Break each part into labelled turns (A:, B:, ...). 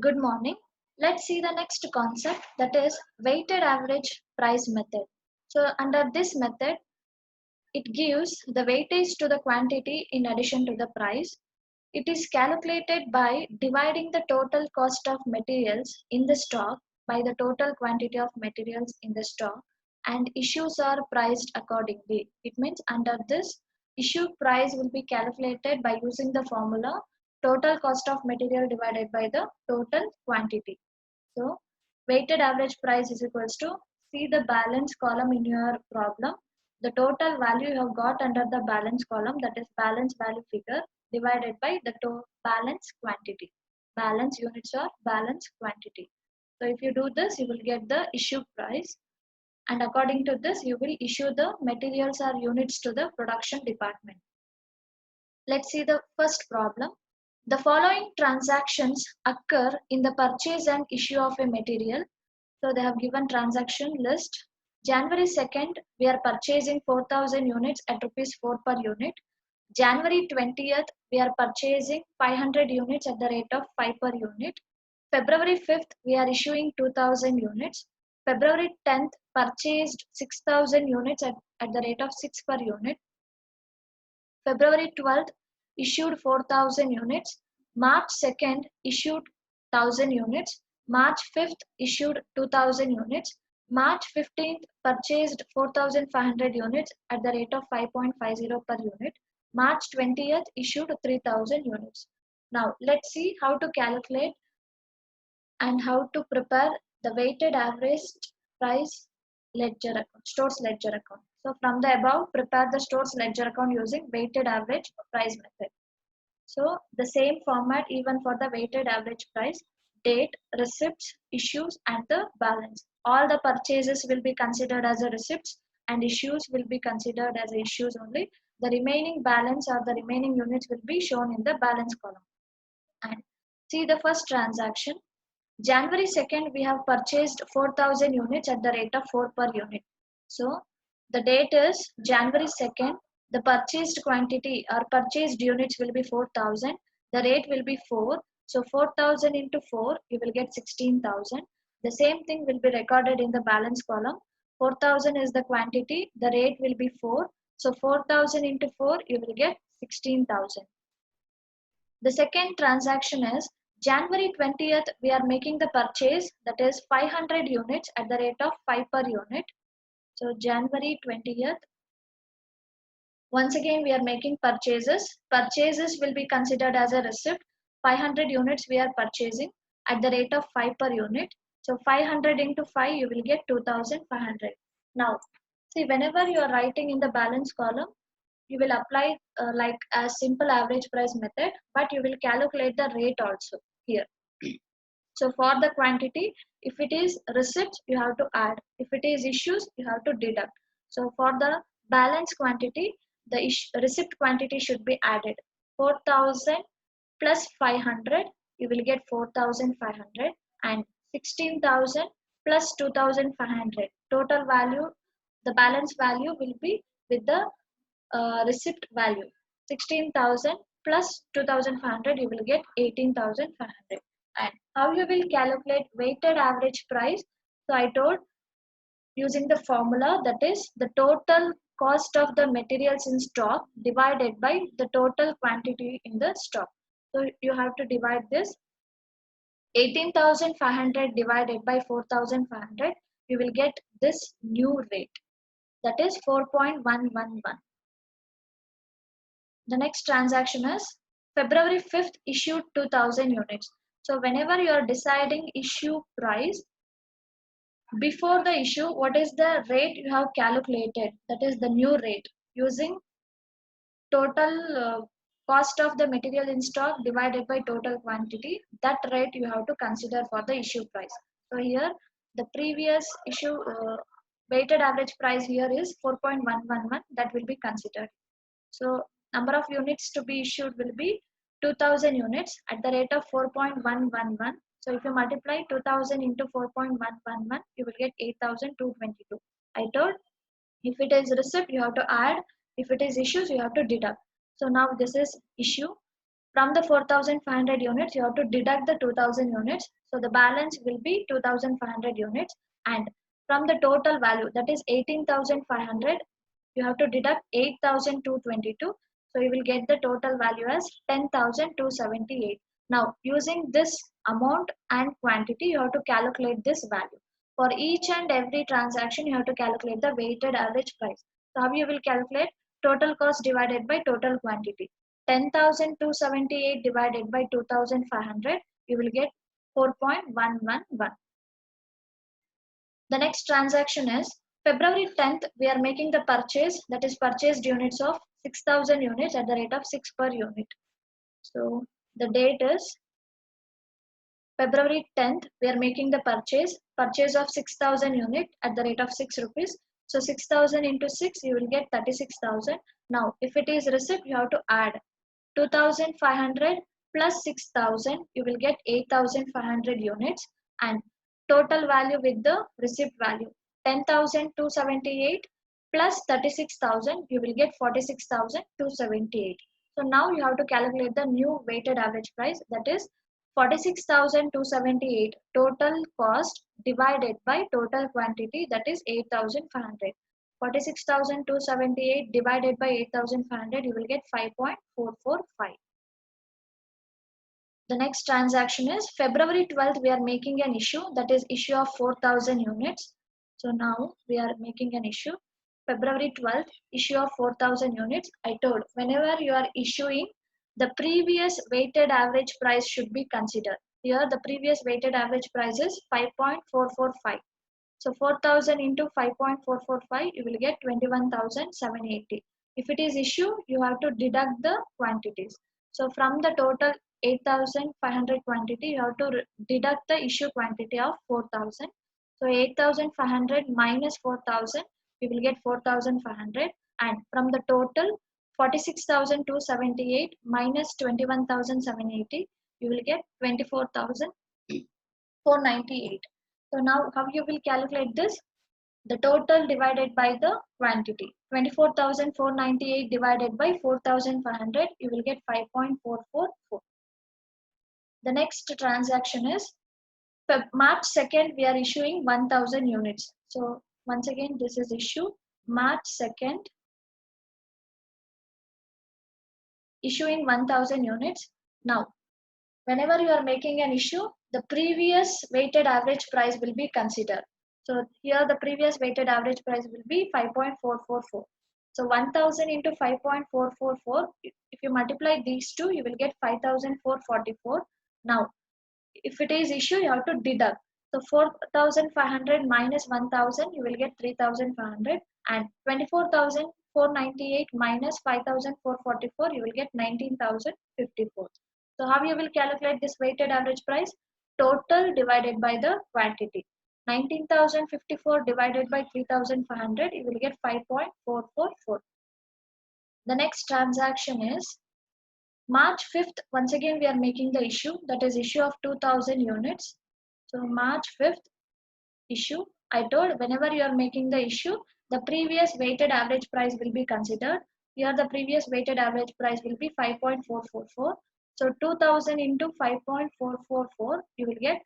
A: Good morning. Let's see the next concept, that is weighted average price method. So under this method, it gives the weightage to the quantity in addition to the price. It is calculated by dividing the total cost of materials in the stock by the total quantity of materials in the stock, and issues are priced accordingly. It means under this, issue price will be calculated by using the formula total cost of material divided by the total quantity. So weighted average price is equals to, see the balance column in your problem. The total value you have got under the balance column, that is balance value figure, divided by the balance quantity. Balance units or balance quantity. So if you do this, you will get the issue price, and according to this, you will issue the materials or units to the production department. Let's see the first problem. The following transactions occur in the purchase and issue of a material. So they have given transaction list. January 2nd, we are purchasing 4,000 units at rupees 4 per unit. January 20th, we are purchasing 500 units at the rate of 5 per unit. February 5th, we are issuing 2,000 units. February 10th, purchased 6,000 units at the rate of 6 per unit. February 12th, issued 4,000 units. March 2nd, issued 1,000 units. March 5th, issued 2,000 units. March 15th, purchased 4,500 units at the rate of 5.50 per unit. March 20th, issued 3,000 units. Now, let's see how to calculate and how to prepare the weighted average price ledger account, stores ledger account. So from the above, prepare the stores ledger account using weighted average price method. So the same format even for the weighted average price, date, receipts, issues, and the balance. All the purchases will be considered as a receipts and issues will be considered as issues only. The remaining balance or the remaining units will be shown in the balance column. And see the first transaction. January 2nd, we have purchased 4,000 units at the rate of 4 per unit. So the date is January 2nd. The purchased quantity or purchased units will be 4,000. The rate will be 4. So 4,000 into 4, you will get 16,000. The same thing will be recorded in the balance column. 4,000 is the quantity. The rate will be 4. So 4,000 into 4, you will get 16,000. The second transaction is January 20th, we are making the purchase, that is 500 units at the rate of 5 per unit. So January 20th, once again we are making purchases. Purchases will be considered as a receipt. 500 units we are purchasing at the rate of 5 per unit. So 500 into 5, you will get 2,500. Now, see, whenever you are writing in the balance column, you will apply like a simple average price method, but you will calculate the rate also here. So for the quantity, if it is receipts, you have to add. If it is issues, you have to deduct. So for the balance quantity, the receipt quantity should be added. 4,000 plus 500, you will get 4,500, and 16,000 plus 2,500. Total value, the balance value will be with the receipt value. 16,000 plus 2,500, you will get 18,500. And how you will calculate weighted average price? So I told, using the formula, that is the total cost of the materials in stock divided by the total quantity in the stock. So you have to divide this. 18,500 divided by 4,500, you will get this new rate, that is 4.111. The next transaction is February 5th, issued 2,000 units. So whenever you are deciding issue price, before the issue, what is the rate you have calculated? That is the new rate using total cost of the material in stock divided by total quantity. That rate you have to consider for the issue price. So here the previous issue weighted average price here is 4.111, that will be considered. So number of units to be issued will be 2,000 units at the rate of 4.111. So if you multiply 2,000 into 4.111, you will get 8,222. I told, if it is receipt, you have to add. If it is issues, you have to deduct. So now this is issue. From the 4,500 units, you have to deduct the 2,000 units. So the balance will be 2,500 units. And from the total value, that is 18,500, you have to deduct 8,222. So you will get the total value as 10,278. Now, using this amount and quantity, you have to calculate this value. For each and every transaction, you have to calculate the weighted average price. So how you will calculate? Total cost divided by total quantity. 10,278 divided by 2,500, you will get 4.111. The next transaction is February 10th, we are making the purchase, that is purchased units of 6,000 units at the rate of 6 per unit. So the date is February 10th, we are making the purchase of 6,000 unit at the rate of 6 rupees. So 6,000 into 6, you will get 36,000. Now, if it is receipt, you have to add 2,500 plus 6,000, you will get 8,500 units, and total value with the receipt value 10,278 plus 36,000, you will get 46,278. So now you have to calculate the new weighted average price, that is 46,278 total cost divided by total quantity, that is 8,500. 46,278 divided by 8,500, you will get 5.445. The next transaction is February 12th, we are making an issue, that is issue of 4,000 units. So now we are making an issue. February 12th, issue of 4,000 units. I told whenever you are issuing, the previous weighted average price should be considered. Here the previous weighted average price is 5.445. So 4,000 into 5.445, you will get 21,780. If it is issue, you have to deduct the quantities. So from the total 8,500 quantity, you have to deduct the issue quantity of 4,000. So 8,500 minus 4,000, you will get 4,500. And from the total 46,278 minus 21,780, you will get 24,498. So now how you will calculate this? The total divided by the quantity. 24,498 divided by 4,500, you will get 5.444. The next transaction is March 2nd, we are issuing 1,000 units. So once again, this is issue March 2nd, issuing 1,000 units. Now, whenever you are making an issue, the previous weighted average price will be considered. So here the previous weighted average price will be 5.444. So 1,000 into 5.444, if you multiply these two, you will get 5,444. Now, if it is issue, you have to deduct. So 4,500 minus 1,000, you will get 3,500, and 24,498 minus 5,444, you will get 19,054. So how you will calculate this weighted average price? Total divided by the quantity. 19,054 divided by 3,500, you will get 5.444. The next transaction is March 5th. Once again, we are making the issue, that is issue of 2,000 units. So March 5th issue, I told whenever you are making the issue, the previous weighted average price will be considered. Here the previous weighted average price will be 5.444. So 2,000 into 5.444, you will get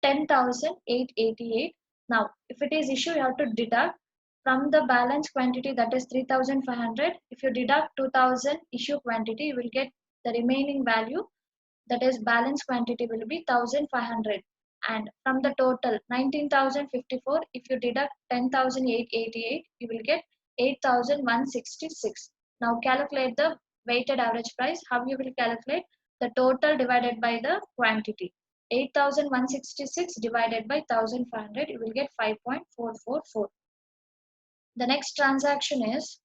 A: 10,888. Now, if it is issue, you have to deduct from the balance quantity, that is 3,500. If you deduct 2,000 issue quantity, you will get the remaining value, that is balance quantity will be 1,500. And from the total 19,054, if you deduct 10,888, you will get 8,166. Now calculate the weighted average price. How you will calculate? The total divided by the quantity. 8,166 divided by 1,500, you will get 5.444. The next transaction is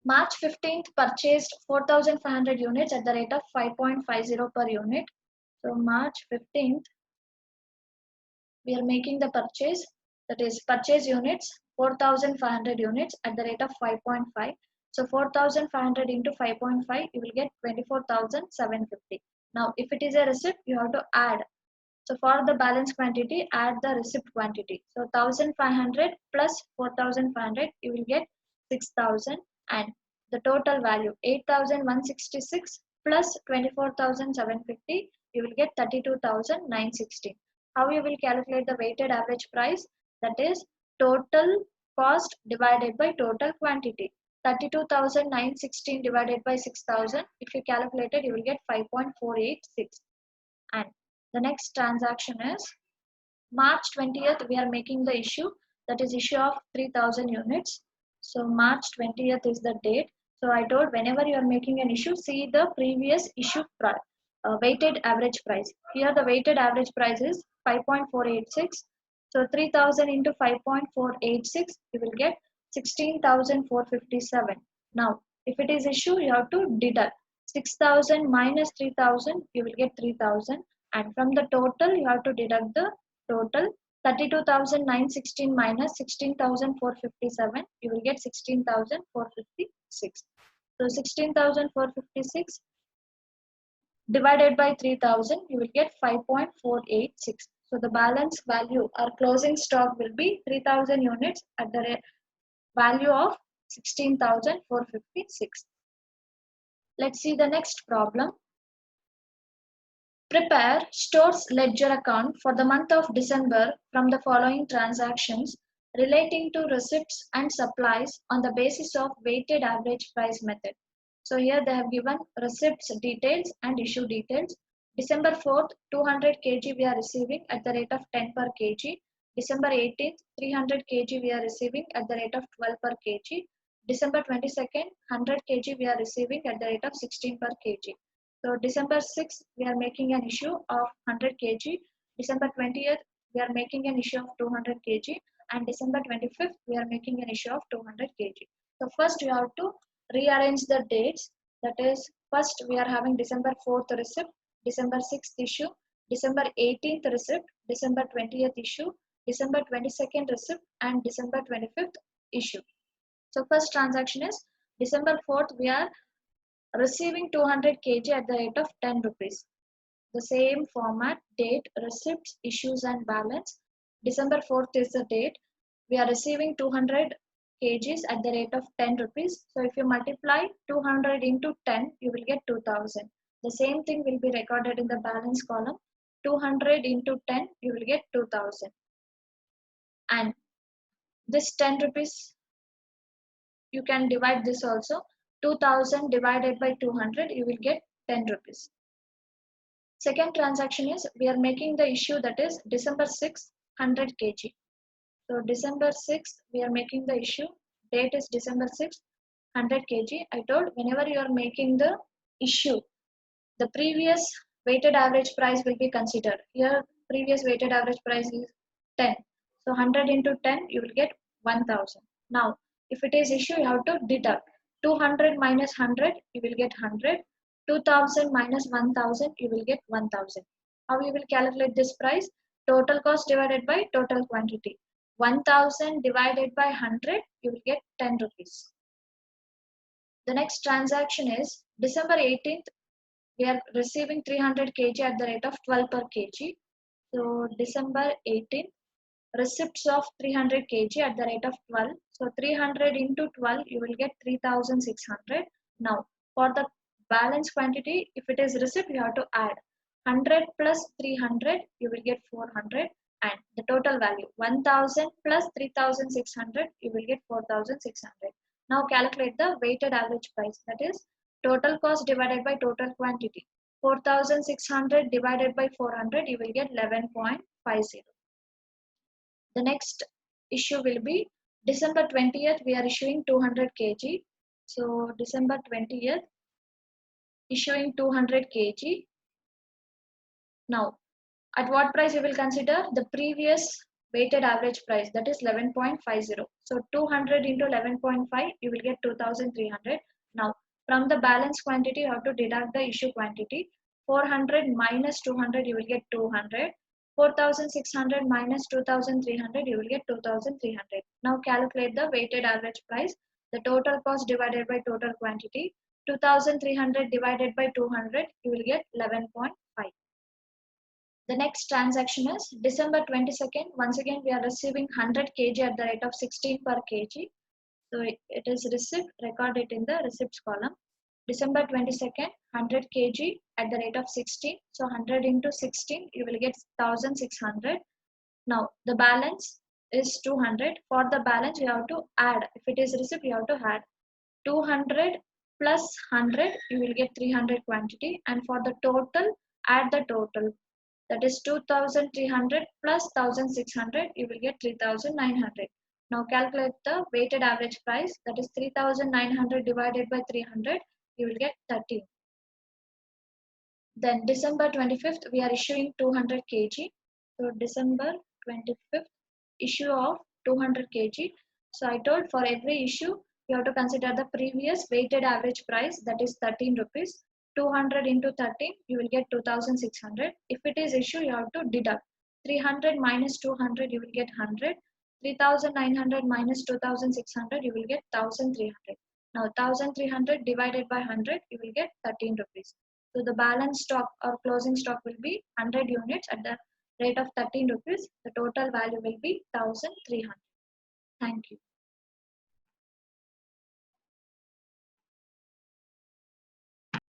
A: March 15th, purchased 4,500 units at the rate of 5.50 per unit. So March 15th, we are making the purchase, that is purchase units 4,500 units at the rate of 5.5. So 4,500 into 5.5, you will get 24,750. Now if it is a receipt, you have to add. So for the balance quantity, add the receipt quantity. So 1,500 plus 4,500, you will get 6,000, and the total value 8,166 plus 24,750, you will get 32,916. How you will calculate the weighted average price? That is total cost divided by total quantity. 32,916 divided by 6,000. If you calculate it, you will get 5.486. And the next transaction is March 20th. We are making the issue, that is issue of 3,000 units. So March 20th is the date. So I told whenever you are making an issue, see the previous issue price, weighted average price. Here the weighted average price is 5.486. So 3,000 into 5.486, you will get 16,457. Now, if it is issue, you have to deduct 6,000 minus 3,000, you will get 3,000. And from the total, you have to deduct the total. 32,916 minus 16,457, you will get 16,456. So 16,456 divided by 3,000, you will get 5.486. So the balance value or closing stock will be 3,000 units at the value of 16,456. Let's see the next problem. Prepare store's ledger account for the month of December from the following transactions relating to receipts and supplies on the basis of weighted average price method. So here they have given receipts details and issue details. December 4th, 200 kg we are receiving at the rate of 10 per kg. December 18th, 300 kg we are receiving at the rate of 12 per kg. December 22nd, 100 kg we are receiving at the rate of 16 per kg. So December 6th, we are making an issue of 100 kg. December 20th, we are making an issue of 200 kg. And December 25th, we are making an issue of 200 kg. So first you have to rearrange the dates. That is, first we are having December 4th receipt, December 6th issue, December 18th receipt, December 20th issue, December 22nd receipt, and December 25th issue. So first transaction is December 4th, we are receiving 200 kg at the rate of 10 rupees. The same format, date, receipts, issues and balance. December 4th is the date. We are receiving 200 kgs at the rate of 10 rupees. So if you multiply 200 into 10, you will get 2000. The same thing will be recorded in the balance column. 200 into 10, you will get 2000. And this 10 rupees, you can divide this also. 2000 divided by 200, you will get 10 rupees. Second transaction is we are making the issue, that is December 6th, 100 kg. So December 6th, we are making the issue. Date is December 6th, 100 kg. I told whenever you are making the issue, the previous weighted average price will be considered. Here, previous weighted average price is 10. So 100 into 10, you will get 1000. Now, if it is issue, you have to deduct 200 minus 100, you will get 100. 2000 minus 1000, you will get 1000. How you will calculate this price? Total cost divided by total quantity. 1000 divided by 100, you will get 10 rupees. The next transaction is December 18th, we are receiving 300 kg at the rate of 12 per kg. So December 18th, receipts of 300 kg at the rate of 12. So 300 into 12, you will get 3600. Now, for the balance quantity, if it is receipt, you have to add 100 plus 300, you will get 400. And the total value 1000 plus 3600, you will get 4600. Now calculate the weighted average price, that is total cost divided by total quantity. 4600 divided by 400, you will get 11.50. The next issue will be December 20th, we are issuing 200 kg. So December 20th, issuing 200 kg. Now, at what price you will consider? The previous weighted average price, that is 11.50. So 200 into 11.5, you will get 2300. Now, from the balance quantity, you have to deduct the issue quantity. 400 minus 200, you will get 200. 4600 minus 2300, you will get 2300. Now calculate the weighted average price. The total cost divided by total quantity. 2300 divided by 200, you will get 11.5. The next transaction is December 22nd. Once again, we are receiving 100 kg at the rate of 16 per kg. So it is receipt, record it in the receipts column. December 22nd, 100 kg at the rate of 16. So 100 into 16, you will get 1600. Now the balance is 200. For the balance, you have to add. If it is receipt, you have to add 200 plus 100, you will get 300 quantity. And for the total, add the total. That is 2300 plus 1600, you will get 3900. Now calculate the weighted average price, that is 3900 divided by 300, you will get 13. Then December 25th, we are issuing 200 kg. So December 25th, issue of 200 kg. So I told for every issue, you have to consider the previous weighted average price, that is 13 rupees. 200 into 13, you will get 2600. If it is issue, you have to deduct. 300 minus 200, you will get 100. 3900 minus 2600, you will get 1300. Now 1300 divided by 100, you will get 13 rupees. So the balance stock or closing stock will be 100 units at the rate of 13 rupees. The total value will be 1300. Thank you.